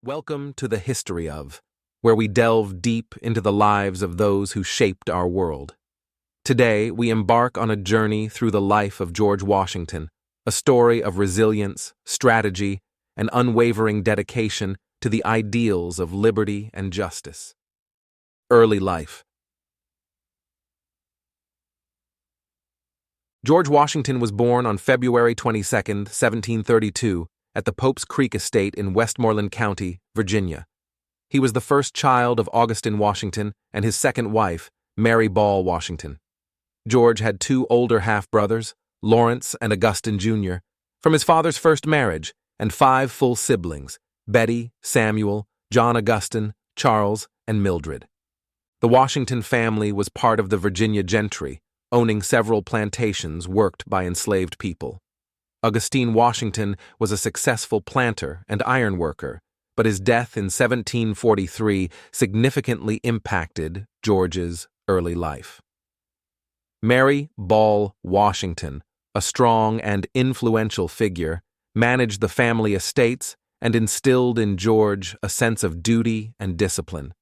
Welcome to the History of, where we delve deep into the lives of those who shaped our world. Today, we embark on a journey through the life of George Washington, a story of resilience, strategy, and unwavering dedication to the ideals of liberty and justice. Early life. George Washington was born on February 22, 1732, at the Pope's Creek Estate in Westmoreland County, Virginia. He was the first child of Augustine Washington and his second wife, Mary Ball Washington. George had two older half-brothers, Lawrence and Augustine Jr., from his father's first marriage, and five full siblings, Betty, Samuel, John Augustine, Charles, and Mildred. The Washington family was part of the Virginia gentry, owning several plantations worked by enslaved people. Augustine Washington was a successful planter and iron worker, but his death in 1743 significantly impacted George's early life. Mary Ball Washington, a strong and influential figure, managed the family estates and instilled in George a sense of duty and discipline.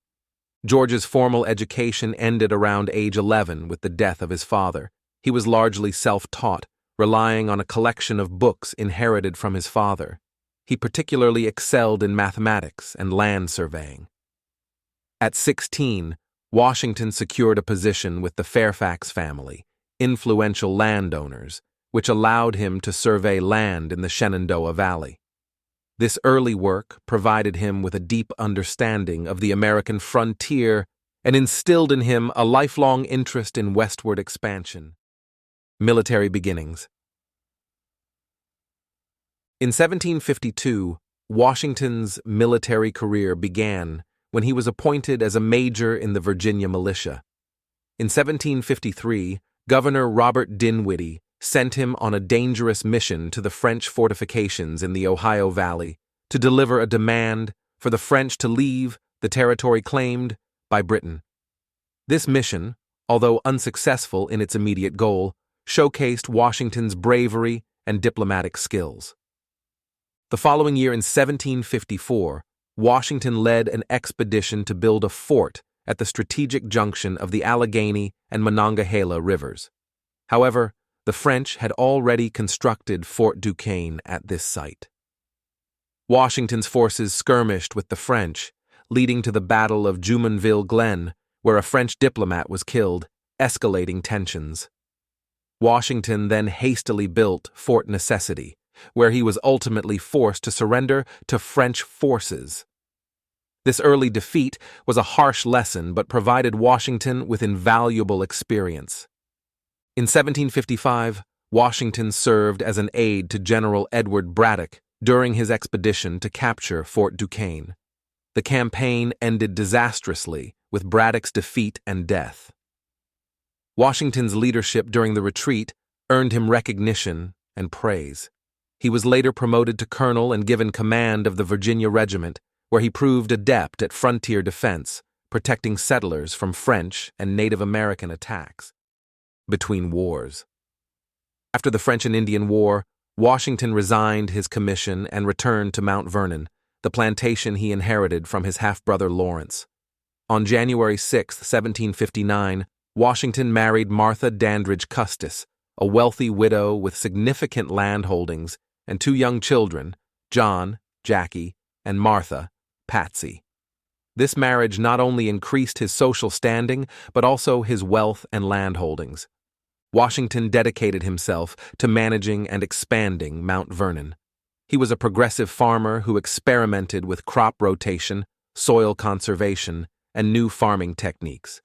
George's formal education ended around age 11 with the death of his father. He was largely self-taught, relying on a collection of books inherited from his father. He particularly excelled in mathematics and land surveying. At 16, Washington secured a position with the Fairfax family, influential landowners, which allowed him to survey land in the Shenandoah Valley. This early work provided him with a deep understanding of the American frontier and instilled in him a lifelong interest in westward expansion. Military beginnings. In 1752, Washington's military career began when he was appointed as a major in the Virginia militia. In 1753, Governor Robert Dinwiddie sent him on a dangerous mission to the French fortifications in the Ohio Valley to deliver a demand for the French to leave the territory claimed by Britain. This mission, although unsuccessful in its immediate goal, showcased Washington's bravery and diplomatic skills. The following year in 1754, Washington led an expedition to build a fort at the strategic junction of the Allegheny and Monongahela rivers. However, the French had already constructed Fort Duquesne at this site. Washington's forces skirmished with the French, leading to the Battle of Jumonville Glen, where a French diplomat was killed, escalating tensions. Washington then hastily built Fort Necessity, where he was ultimately forced to surrender to French forces. This early defeat was a harsh lesson but provided Washington with invaluable experience. In 1755, Washington served as an aide to General Edward Braddock during his expedition to capture Fort Duquesne. The campaign ended disastrously with Braddock's defeat and death. Washington's leadership during the retreat earned him recognition and praise. He was later promoted to colonel and given command of the Virginia Regiment, where he proved adept at frontier defense, protecting settlers from French and Native American attacks. Between wars. After the French and Indian War, Washington resigned his commission and returned to Mount Vernon, the plantation he inherited from his half-brother Lawrence. On January 6, 1759, Washington married Martha Dandridge Custis, a wealthy widow with significant land holdings and two young children, John, Jackie, and Martha, Patsy. This marriage not only increased his social standing, but also his wealth and land holdings. Washington dedicated himself to managing and expanding Mount Vernon. He was a progressive farmer who experimented with crop rotation, soil conservation, and new farming techniques.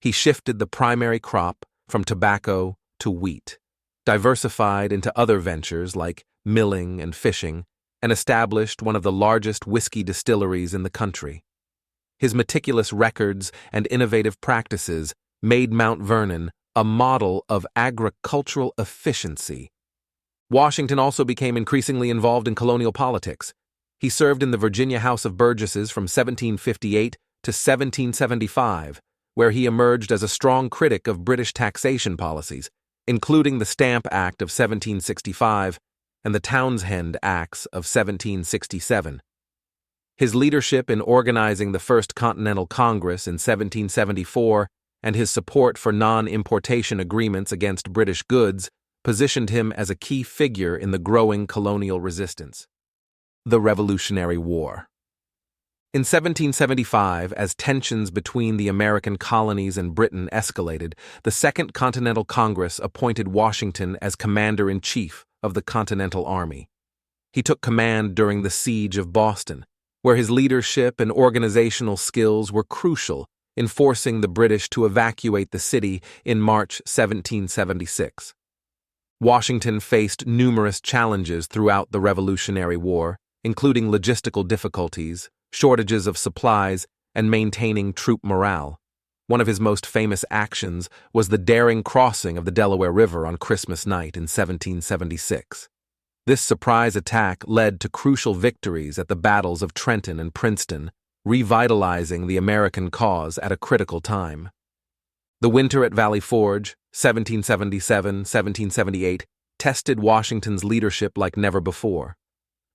He shifted the primary crop from tobacco to wheat, diversified into other ventures like milling and fishing, and established one of the largest whiskey distilleries in the country. His meticulous records and innovative practices made Mount Vernon a model of agricultural efficiency. Washington also became increasingly involved in colonial politics. He served in the Virginia House of Burgesses from 1758 to 1775, where he emerged as a strong critic of British taxation policies, including the Stamp Act of 1765 and the Townshend Acts of 1767. His leadership in organizing the First Continental Congress in 1774 and his support for non-importation agreements against British goods positioned him as a key figure in the growing colonial resistance. The Revolutionary War. In 1775, as tensions between the American colonies and Britain escalated, the Second Continental Congress appointed Washington as commander-in-chief of the Continental Army. He took command during the Siege of Boston, where his leadership and organizational skills were crucial in forcing the British to evacuate the city in March 1776. Washington faced numerous challenges throughout the Revolutionary War, including logistical difficulties, shortages of supplies, and maintaining troop morale. One of his most famous actions was the daring crossing of the Delaware River on Christmas night in 1776. This surprise attack led to crucial victories at the battles of Trenton and Princeton, revitalizing the American cause at a critical time. The winter at Valley Forge, 1777-1778, tested Washington's leadership like never before.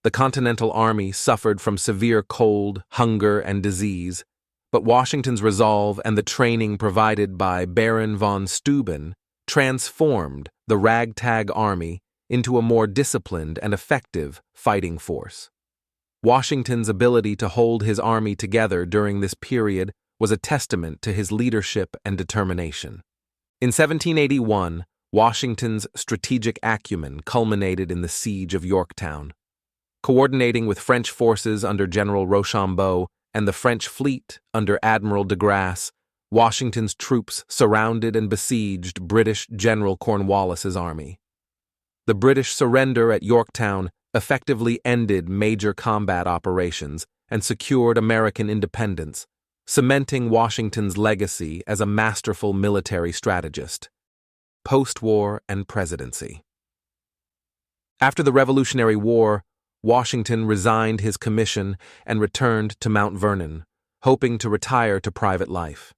The Continental Army suffered from severe cold, hunger, and disease, but Washington's resolve and the training provided by Baron von Steuben transformed the ragtag army into a more disciplined and effective fighting force. Washington's ability to hold his army together during this period was a testament to his leadership and determination. In 1781, Washington's strategic acumen culminated in the Siege of Yorktown. Coordinating with French forces under General Rochambeau and the French fleet under Admiral de Grasse, Washington's troops surrounded and besieged British General Cornwallis's army. The British surrender at Yorktown effectively ended major combat operations and secured American independence, cementing Washington's legacy as a masterful military strategist. Post-war and presidency. After the Revolutionary War, Washington resigned his commission and returned to Mount Vernon, hoping to retire to private life.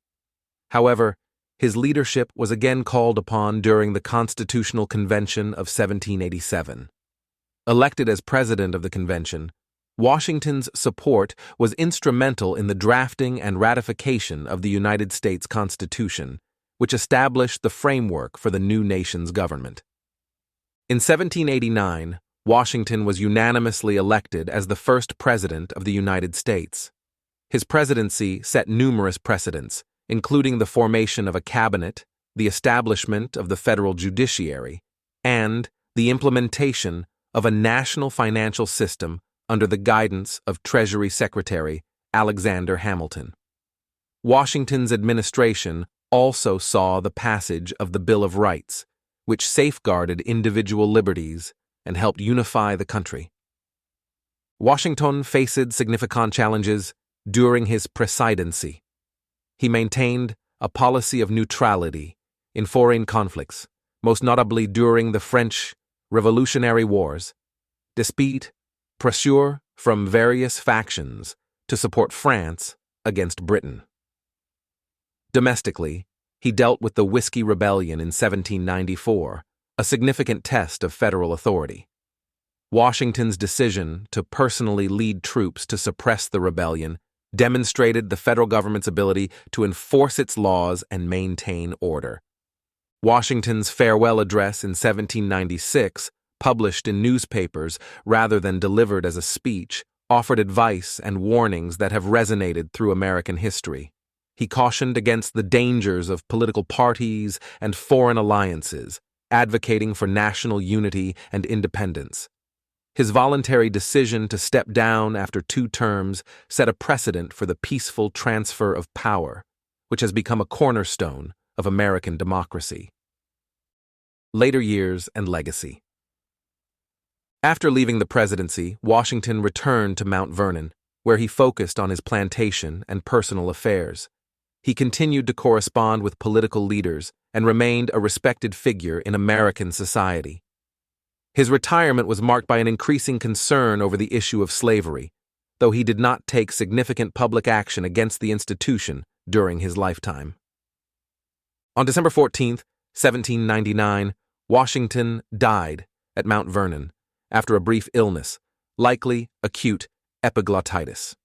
However, his leadership was again called upon during the Constitutional Convention of 1787. Elected as president of the convention, Washington's support was instrumental in the drafting and ratification of the United States Constitution, which established the framework for the new nation's government. In 1789, Washington was unanimously elected as the first president of the United States. His presidency set numerous precedents, including the formation of a cabinet, the establishment of the federal judiciary, and the implementation of a national financial system under the guidance of Treasury Secretary Alexander Hamilton. Washington's administration also saw the passage of the Bill of Rights, which safeguarded individual liberties and helped unify the country. Washington faced significant challenges during his presidency. He maintained a policy of neutrality in foreign conflicts, most notably during the French Revolutionary Wars, despite pressure from various factions to support France against Britain. Domestically, he dealt with the Whiskey Rebellion in 1794, a significant test of federal authority. Washington's decision to personally lead troops to suppress the rebellion demonstrated the federal government's ability to enforce its laws and maintain order. Washington's farewell address in 1796, published in newspapers rather than delivered as a speech, offered advice and warnings that have resonated through American history. He cautioned against the dangers of political parties and foreign alliances, advocating for national unity and independence. His voluntary decision to step down after 2 terms set a precedent for the peaceful transfer of power, which has become a cornerstone of American democracy. Later years and legacy. After leaving the presidency, Washington returned to Mount Vernon, where he focused on his plantation and personal affairs. He continued to correspond with political leaders and remained a respected figure in American society. His retirement was marked by an increasing concern over the issue of slavery, though he did not take significant public action against the institution during his lifetime. On December 14, 1799, Washington died at Mount Vernon after a brief illness, likely acute epiglottitis.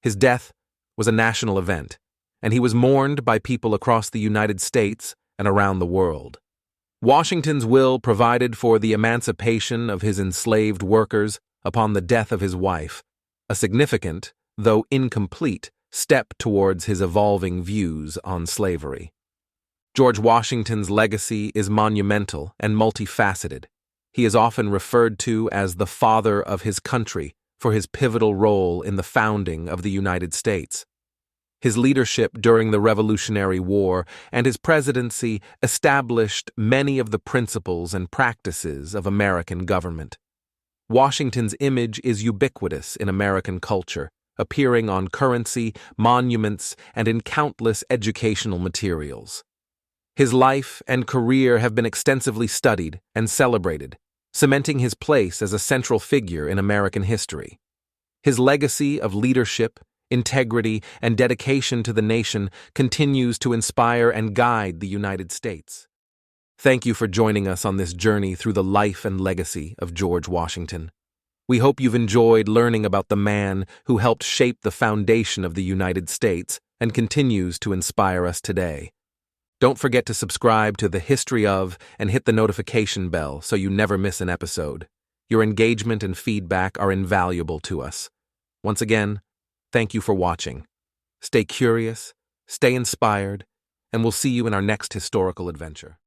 His death was a national event, and he was mourned by people across the United States and around the world. Washington's will provided for the emancipation of his enslaved workers upon the death of his wife, a significant, though incomplete, step towards his evolving views on slavery. George Washington's legacy is monumental and multifaceted. He is often referred to as the father of his country for his pivotal role in the founding of the United States. His leadership during the Revolutionary War and his presidency established many of the principles and practices of American government. Washington's image is ubiquitous in American culture, appearing on currency, monuments, and in countless educational materials. His life and career have been extensively studied and celebrated, cementing his place as a central figure in American history. His legacy of leadership, integrity, and dedication to the nation continues to inspire and guide the United States. Thank you for joining us on this journey through the life and legacy of George Washington. We hope you've enjoyed learning about the man who helped shape the foundation of the United States and continues to inspire us today. Don't forget to subscribe to The History of and hit the notification bell so you never miss an episode. Your engagement and feedback are invaluable to us. Once again, thank you for watching. Stay curious, stay inspired, and we'll see you in our next historical adventure.